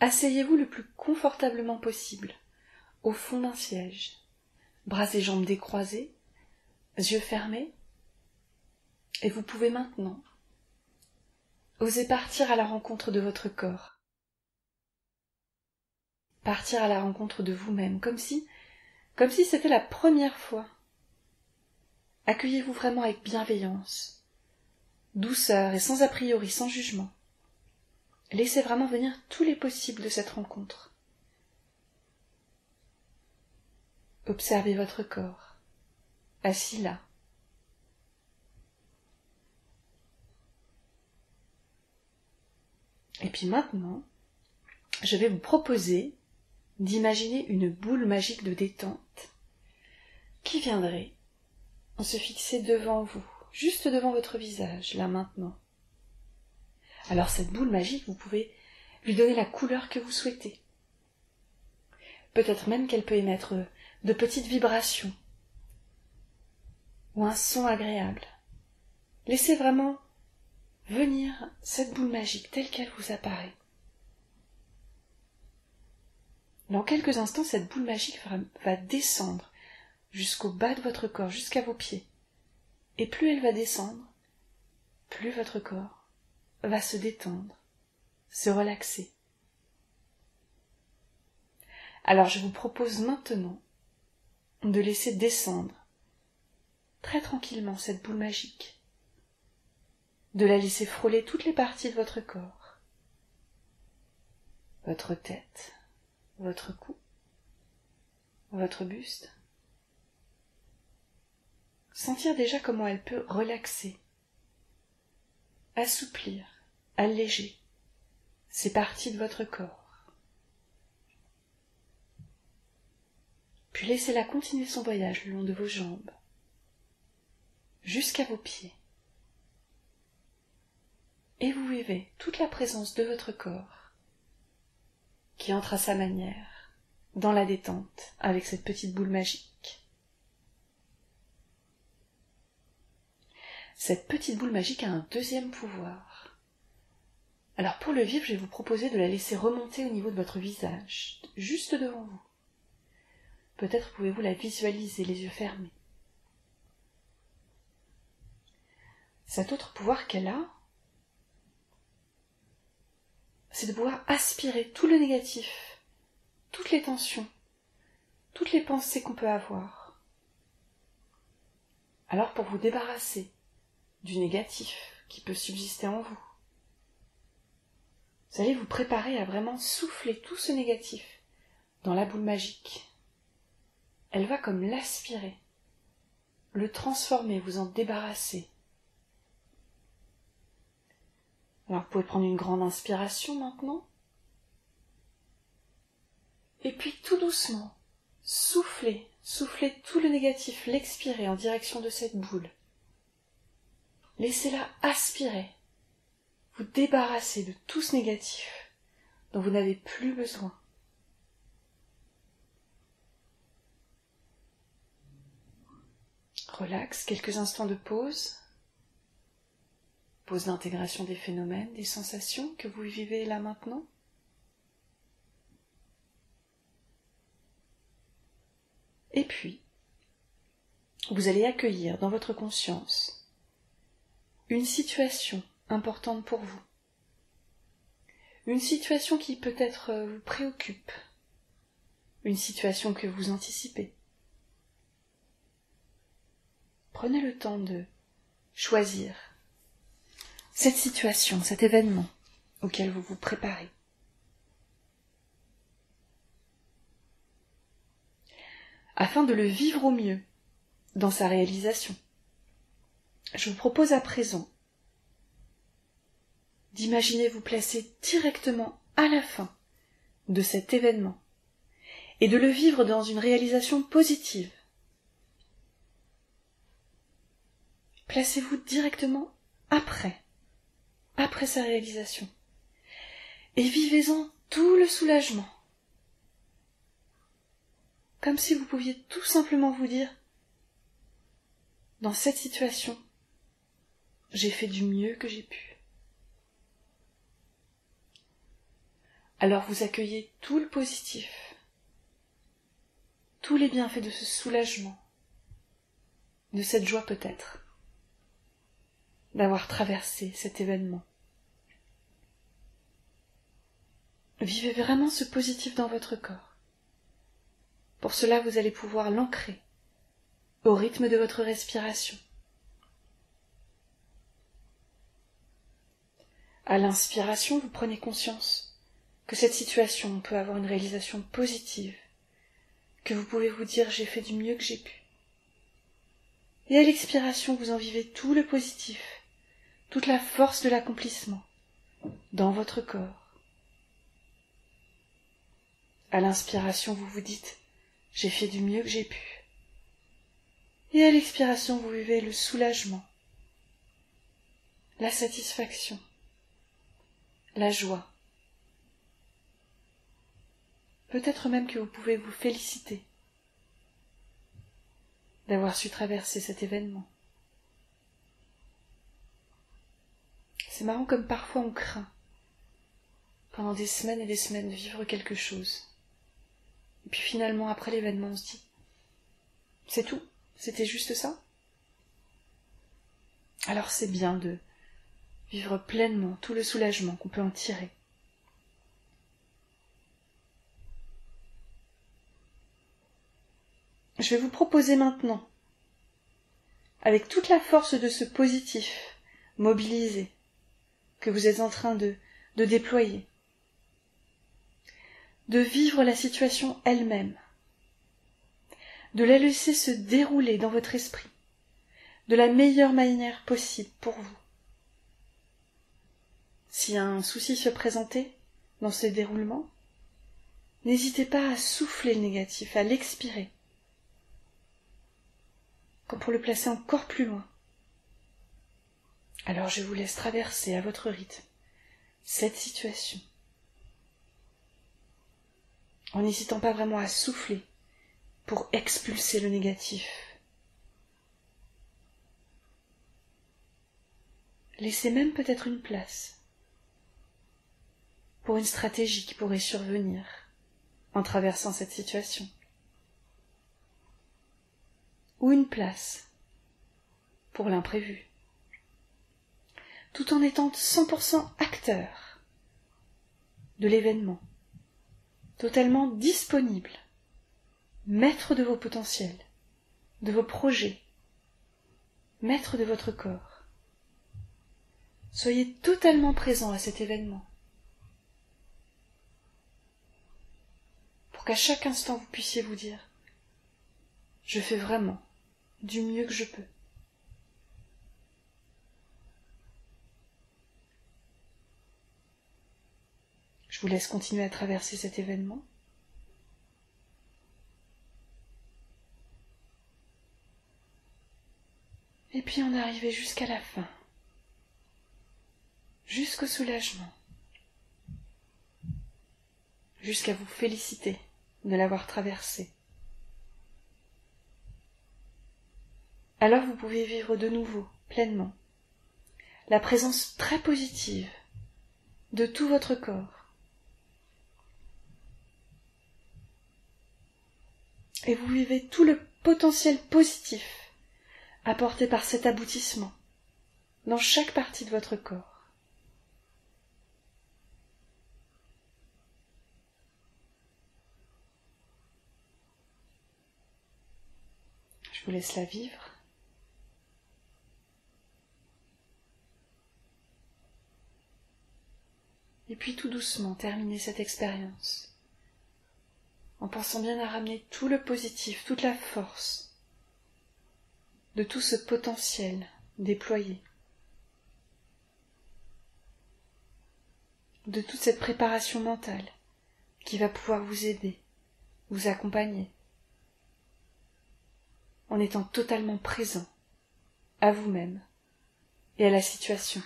Asseyez-vous le plus confortablement possible, au fond d'un siège, bras et jambes décroisés, yeux fermés, et vous pouvez maintenant oser partir à la rencontre de votre corps, partir à la rencontre de vous-même, comme si c'était la première fois. Accueillez-vous vraiment avec bienveillance, douceur et sans a priori, sans jugement. Laissez vraiment venir tous les possibles de cette rencontre. Observez votre corps, assis là. Et puis maintenant, je vais vous proposer d'imaginer une boule magique de détente qui viendrait se fixer devant vous, juste devant votre visage, là maintenant. Alors cette boule magique, vous pouvez lui donner la couleur que vous souhaitez. Peut-être même qu'elle peut émettre de petites vibrations ou un son agréable. Laissez vraiment venir cette boule magique telle qu'elle vous apparaît. Dans quelques instants, cette boule magique va descendre jusqu'au bas de votre corps, jusqu'à vos pieds. Et plus elle va descendre, plus votre corps va se détendre, se relaxer. Alors je vous propose maintenant de laisser descendre très tranquillement cette boule magique, de la laisser frôler toutes les parties de votre corps, votre tête, votre cou, votre buste. Sentir déjà comment elle peut relaxer, assouplir, alléger ces parties de votre corps. Puis laissez-la continuer son voyage le long de vos jambes, jusqu'à vos pieds. Et vous vivez toute la présence de votre corps qui entre à sa manière dans la détente avec cette petite boule magique. Cette petite boule magique a un deuxième pouvoir. Alors pour le vivre, je vais vous proposer de la laisser remonter au niveau de votre visage, juste devant vous. Peut-être pouvez-vous la visualiser, les yeux fermés. Cet autre pouvoir qu'elle a, c'est de pouvoir aspirer tout le négatif, toutes les tensions, toutes les pensées qu'on peut avoir. Alors pour vous débarrasser du négatif qui peut subsister en vous, vous allez vous préparer à vraiment souffler tout ce négatif dans la boule magique. Elle va comme l'aspirer, le transformer, vous en débarrasser. Alors vous pouvez prendre une grande inspiration maintenant. Et puis tout doucement, soufflez tout le négatif, l'expirer en direction de cette boule. Laissez-la aspirer, vous débarrasser de tout ce négatif dont vous n'avez plus besoin. Relax, quelques instants de pause. Pause d'intégration des phénomènes, des sensations que vous vivez là maintenant. Et puis, vous allez accueillir dans votre conscience une situation importante pour vous. Une situation qui peut-être vous préoccupe. Une situation que vous anticipez. Prenez le temps de choisir cette situation, cet événement auquel vous vous préparez. Afin de le vivre au mieux dans sa réalisation, je vous propose à présent d'imaginer vous placer directement à la fin de cet événement et de le vivre dans une réalisation positive. Placez-vous directement après sa réalisation et vivez-en tout le soulagement. Comme si vous pouviez tout simplement vous dire, dans cette situation, j'ai fait du mieux que j'ai pu. Alors vous accueillez tout le positif, tous les bienfaits de ce soulagement, de cette joie peut-être, d'avoir traversé cet événement. Vivez vraiment ce positif dans votre corps. Pour cela, vous allez pouvoir l'ancrer au rythme de votre respiration. À l'inspiration, vous prenez conscience que cette situation peut avoir une réalisation positive, que vous pouvez vous dire « j'ai fait du mieux que j'ai pu ». Et à l'expiration, vous en vivez tout le positif, toute la force de l'accomplissement dans votre corps. À l'inspiration, vous vous dites « j'ai fait du mieux que j'ai pu ». Et à l'expiration, vous vivez le soulagement, la satisfaction, la joie. Peut-être même que vous pouvez vous féliciter d'avoir su traverser cet événement. C'est marrant comme parfois on craint pendant des semaines et des semaines de vivre quelque chose. Et puis finalement, après l'événement, on se dit « c'est tout, c'était juste ça ?» Alors c'est bien de vivre pleinement tout le soulagement qu'on peut en tirer. Je vais vous proposer maintenant, avec toute la force de ce positif mobilisé que vous êtes en train de déployer, de vivre la situation elle-même, de la laisser se dérouler dans votre esprit de la meilleure manière possible pour vous. Si un souci se présentait dans ce déroulement, n'hésitez pas à souffler le négatif, à l'expirer, comme pour le placer encore plus loin. Alors je vous laisse traverser à votre rythme cette situation, en n'hésitant pas vraiment à souffler pour expulser le négatif. Laissez même peut-être une place pour une stratégie qui pourrait survenir en traversant cette situation. Ou une place pour l'imprévu, tout en étant 100% acteur de l'événement, totalement disponible, maître de vos potentiels, de vos projets, maître de votre corps. Soyez totalement présent à cet événement, pour qu'à chaque instant vous puissiez vous dire « Je fais vraiment du mieux que je peux ». Je vous laisse continuer à traverser cet événement. Et puis on est arrivé jusqu'à la fin, jusqu'au soulagement, jusqu'à vous féliciter de l'avoir traversé. Alors vous pouvez vivre de nouveau, pleinement, la présence très positive de tout votre corps. Et vous vivez tout le potentiel positif apporté par cet aboutissement dans chaque partie de votre corps. Je vous laisse la vivre. Et puis tout doucement terminer cette expérience en pensant bien à ramener tout le positif, toute la force de tout ce potentiel déployé, de toute cette préparation mentale qui va pouvoir vous aider, vous accompagner, en étant totalement présent à vous-même et à la situation.